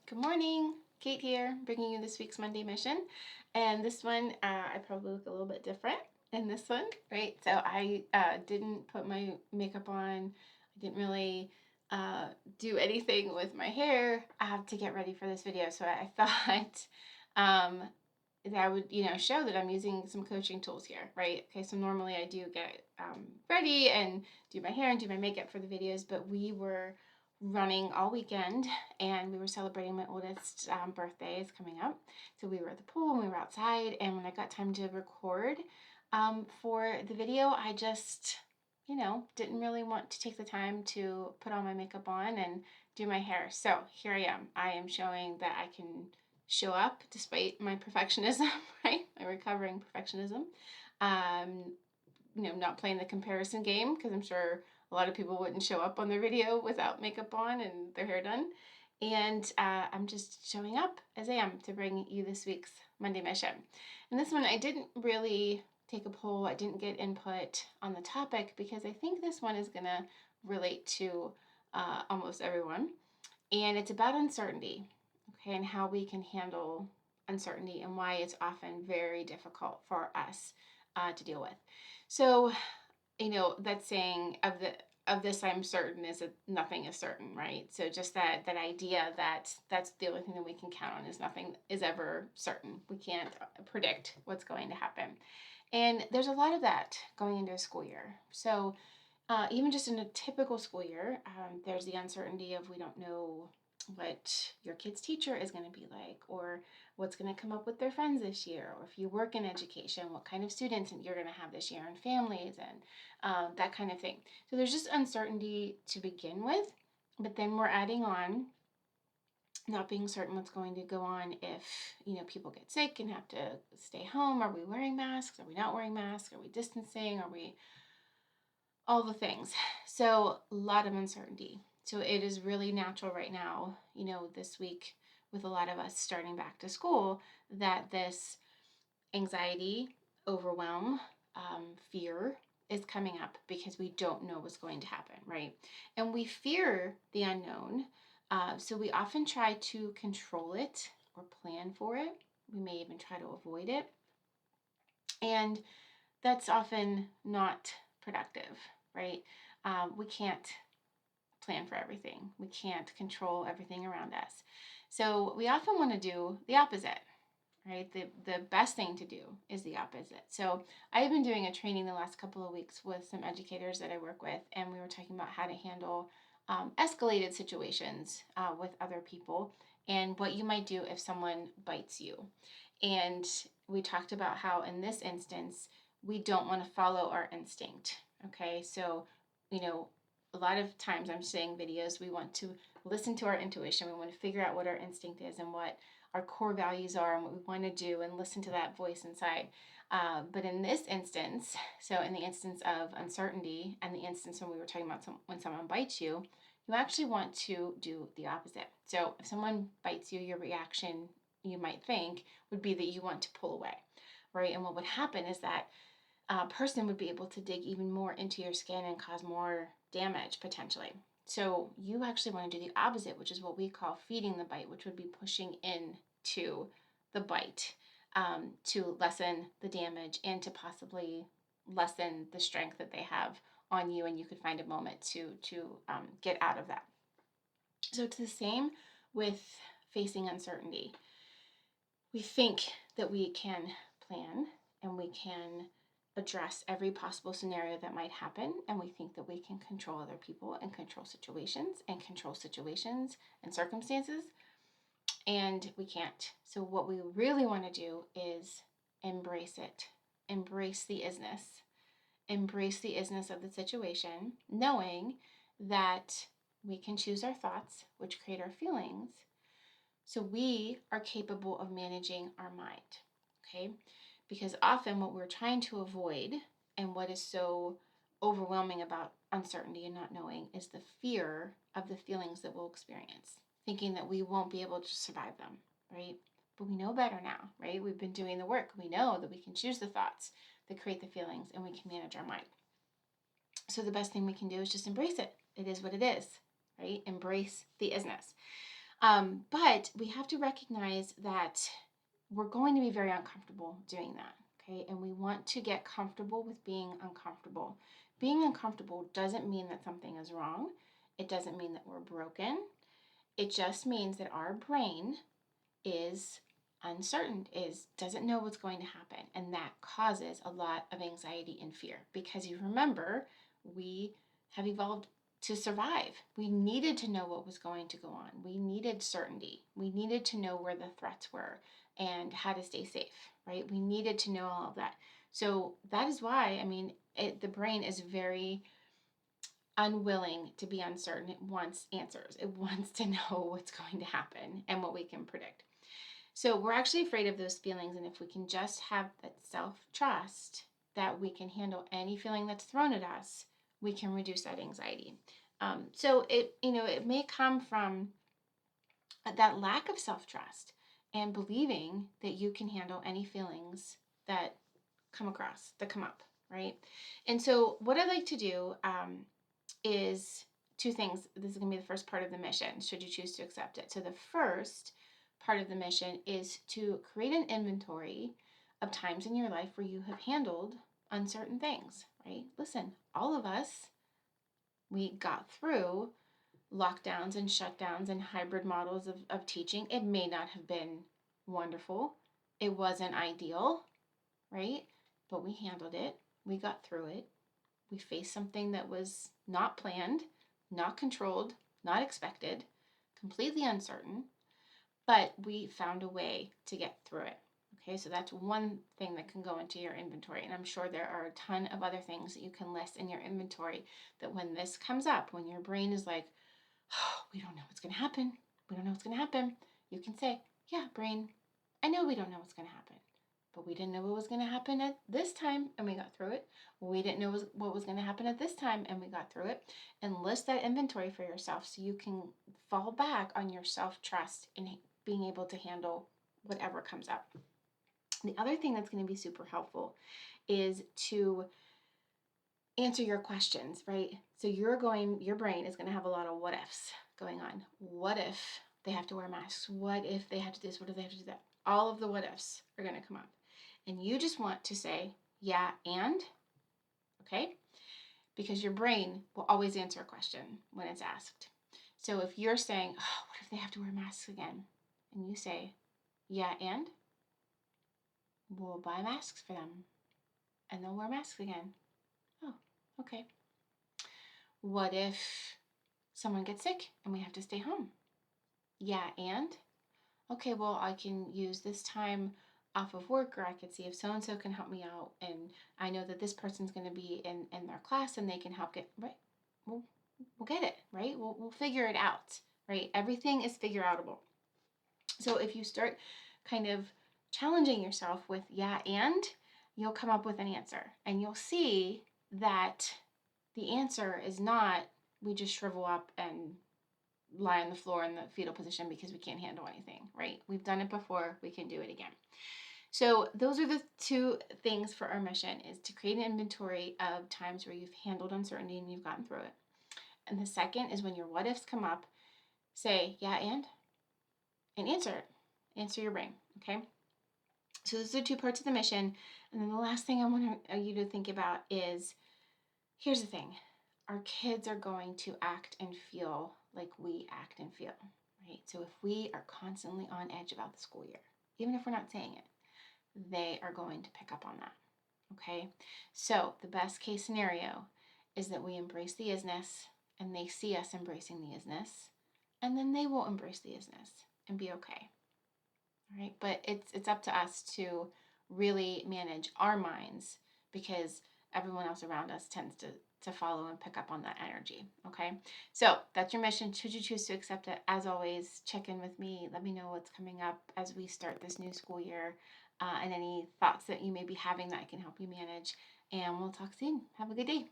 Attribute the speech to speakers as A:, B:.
A: Good morning, Kate here, bringing you this week's Monday mission. And this one, I probably look a little bit different in this one, right? So I didn't put my makeup on. I didn't really do anything with my hair to get ready for this video. So I thought that I would, show that I'm using some coaching tools here, right? Okay, so normally I do get ready and do my hair and do my makeup for the videos, but we were running all weekend and we were celebrating my oldest birthday is coming up. So we were at the pool and we were outside, and when I got time to record for the video, I just, didn't really want to take the time to put all my makeup on and do my hair. So here I am. I am showing that I can show up despite my perfectionism, right? My recovering perfectionism. Not playing the comparison game, because I'm sure a lot of people wouldn't show up on their video without makeup on and their hair done. And I'm just showing up as I am to bring you this week's Monday mission. And this one, I didn't really take a poll. I didn't get input on the topic because I think this one is going to relate to almost everyone. And it's about uncertainty, okay, and how we can handle uncertainty and why it's often very difficult for us to deal with. So, that saying of this I'm certain is that nothing is certain, right? So just that idea that that's the only thing that we can count on, is nothing is ever certain. We can't predict what's going to happen. And there's a lot of that going into a school year. So even just in a typical school year, there's the uncertainty of we don't know what your kid's teacher is going to be like, or what's going to come up with their friends this year, or if you work in education, what kind of students you're going to have this year, and families, and that kind of thing. So there's just uncertainty to begin with, but then we're adding on not being certain what's going to go on if people get sick and have to stay home. Are we wearing masks? Are we not wearing masks? Are we distancing? Are we all the things? So a lot of uncertainty. So it is really natural right now, this week, with a lot of us starting back to school, that this anxiety, overwhelm, fear is coming up because we don't know what's going to happen, right? And we fear the unknown. So we often try to control it or plan for it. We may even try to avoid it. And that's often not productive, right? We can't plan for everything. We can't control everything around us. So we often want to do the opposite, right? The best thing to do is the opposite. So I've been doing a training the last couple of weeks with some educators that I work with, and we were talking about how to handle escalated situations with other people and what you might do if someone bites you. And we talked about how in this instance, we don't want to follow our instinct. Okay, so, a lot of times I'm saying videos, we want to listen to our intuition. We want to figure out what our instinct is and what our core values are and what we want to do, and listen to that voice inside. But in this instance, so in the instance of uncertainty and the instance when we were talking about when someone bites you, you actually want to do the opposite. So if someone bites you, your reaction, you might think, would be that you want to pull away, right? And what would happen is that person would be able to dig even more into your skin and cause more damage potentially. So you actually want to do the opposite, which is what we call feeding the bite, which would be pushing in to the bite to lessen the damage and to possibly lessen the strength that they have on you, and you could find a moment to get out of that. So it's the same with facing uncertainty. We think that we can plan and we can address every possible scenario that might happen, and we think that we can control other people and control situations and circumstances, and we can't. So what we really want to do is embrace it. Embrace the isness. Embrace the isness of the situation, knowing that we can choose our thoughts, which create our feelings. So we are capable of managing our mind, okay? Because often what we're trying to avoid, and what is so overwhelming about uncertainty and not knowing, is the fear of the feelings that we'll experience, thinking that we won't be able to survive them, right? But we know better now, right? We've been doing the work. We know that we can choose the thoughts that create the feelings, and we can manage our mind. So the best thing we can do is just embrace it. It is what it is, right? Embrace the isness. But we have to recognize that we're going to be very uncomfortable doing that. Okay. And we want to get comfortable with being uncomfortable. Being uncomfortable doesn't mean that something is wrong. It doesn't mean that we're broken. It just means that our brain is uncertain, is doesn't know what's going to happen, and that causes a lot of anxiety and fear, because you remember, we have evolved to survive. We needed to know what was going to go on. We needed certainty. We needed to know where the threats were and how to stay safe, right? We needed to know all of that. So that is why, the brain is very unwilling to be uncertain. It wants answers. It wants to know what's going to happen and what we can predict. So we're actually afraid of those feelings. And if we can just have that self-trust that we can handle any feeling that's thrown at us, we can reduce that anxiety. So it may come from that lack of self-trust and believing that you can handle any feelings that come up, right? And so what I like to do is two things. This is going to be the first part of the mission, should you choose to accept it. So the first part of the mission is to create an inventory of times in your life where you have handled uncertain things, right? Listen, all of us, we got through lockdowns and shutdowns and hybrid models of teaching. It may not have been wonderful. It wasn't ideal, right? But we handled it. We got through it. We faced something that was not planned, not controlled, not expected, completely uncertain, but we found a way to get through it. Okay, so that's one thing that can go into your inventory. And I'm sure there are a ton of other things that you can list in your inventory that when this comes up, when your brain is like, oh, we don't know what's going to happen. We don't know what's going to happen. You can say, yeah, brain, I know we don't know what's going to happen, but we didn't know what was going to happen at this time and we got through it. We didn't know what was going to happen at this time and we got through it. And list that inventory for yourself so you can fall back on your self-trust in being able to handle whatever comes up. The other thing that's going to be super helpful is to answer your questions, right? So your brain is going to have a lot of what ifs going on. What if they have to wear masks? What if they have to do this? What if they have to do that? All of the what ifs are going to come up. And you just want to say, yeah, and, okay? Because your brain will always answer a question when it's asked. So if you're saying, oh, what if they have to wear masks again? And you say, yeah, and we'll buy masks for them and they'll wear masks again. Oh, okay. What if someone gets sick and we have to stay home? Yeah, and? Okay, well, I can use this time off of work, or I could see if so-and-so can help me out, and I know that this person's going to be in their class and they can help get, right? We'll get it, right? We'll figure it out, right? Everything is figure outable. So if you start kind of challenging yourself with yeah, and, you'll come up with an answer, and you'll see that the answer is not we just shrivel up and lie on the floor in the fetal position because we can't handle anything, right? We've done it before, we can do it again. So those are the two things for our mission, is to create an inventory of times where you've handled uncertainty and you've gotten through it. And the second is when your what ifs come up, say, yeah, and answer it. Answer your brain, okay? So those are two parts of the mission. And then the last thing I want you to think about is, here's the thing. Our kids are going to act and feel like we act and feel, right? So if we are constantly on edge about the school year, even if we're not saying it, they are going to pick up on that, okay? So the best case scenario is that we embrace the isness and they see us embracing the isness, and then they will embrace the isness and be okay, all right? But it's up to us to really manage our minds, because everyone else around us tends to follow and pick up on that energy, okay? So that's your mission. Should you choose to accept it, as always, check in with me. Let me know what's coming up as we start this new school year, and any thoughts that you may be having that I can help you manage. And we'll talk soon. Have a good day.